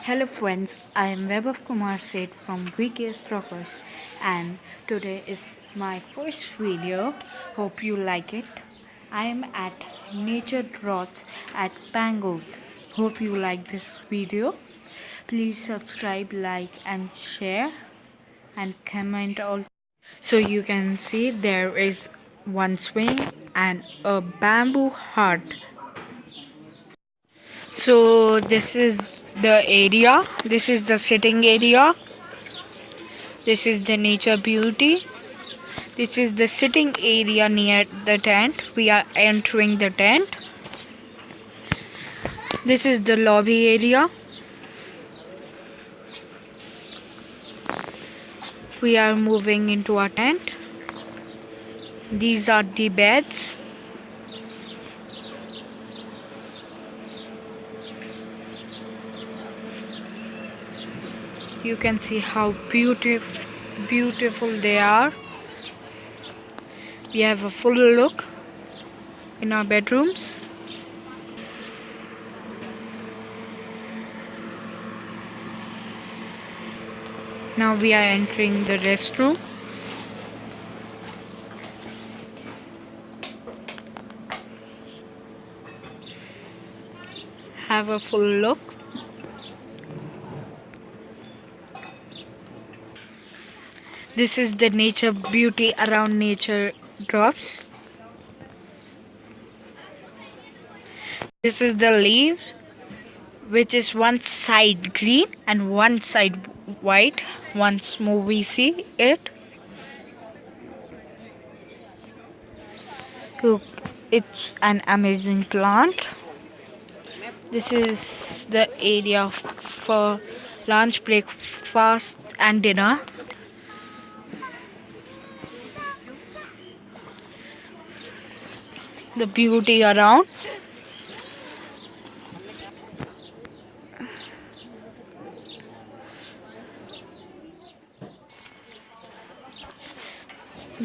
Hello friends, I am Vaibhav Kumar Seth from VKS Rockers and today is my first video. Hope you like it. I am at Nature Drops at Pangot. Hope you like this video. Please subscribe, like and share and comment also. So you can see there is one swing and a bamboo hut. So this is the area. This is the sitting area. This is the nature beauty. This is the sitting area near the tent. We are entering the tent. This is the lobby area. We are moving into our tent. These are the beds. You can see how beautiful they are. We have a full look in our bedrooms. Now we are entering the restroom. Have a full look. This is the nature beauty around Nature Drops. This is the leaf, which is one side green and one side white. Once more we see it. Look, it's an amazing plant. This is the area for lunch, breakfast and dinner. The beauty around.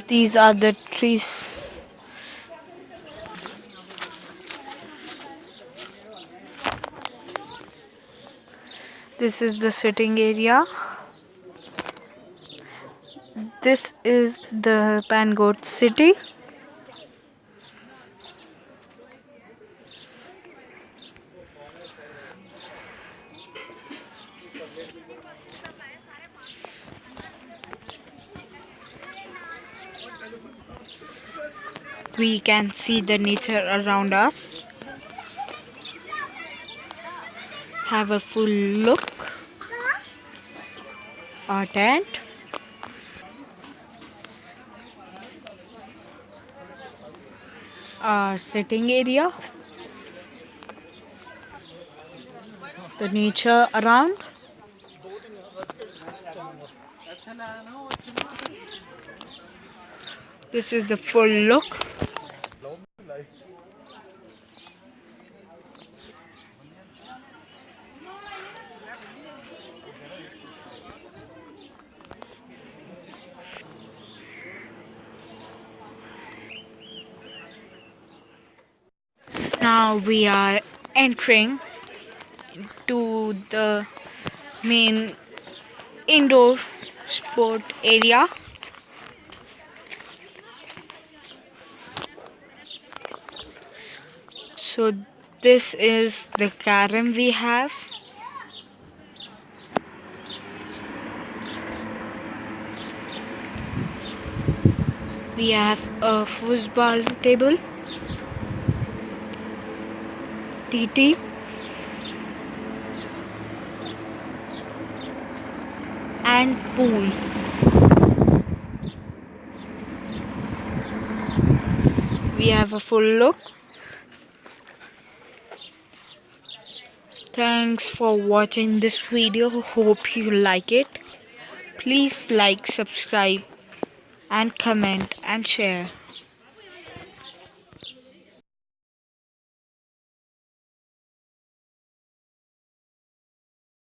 These are the trees. This is the sitting area. This is the Pangot city. We can see the nature around us. Have a full look. Our tent. Our sitting area. The nature around. This is the full look. Now we are entering to the main indoor sport area. So this is the carom we have. We have a foosball table, TT, and pool. We have a full look. Thanks for watching this video. Hope you like it. Please like, subscribe and comment and share.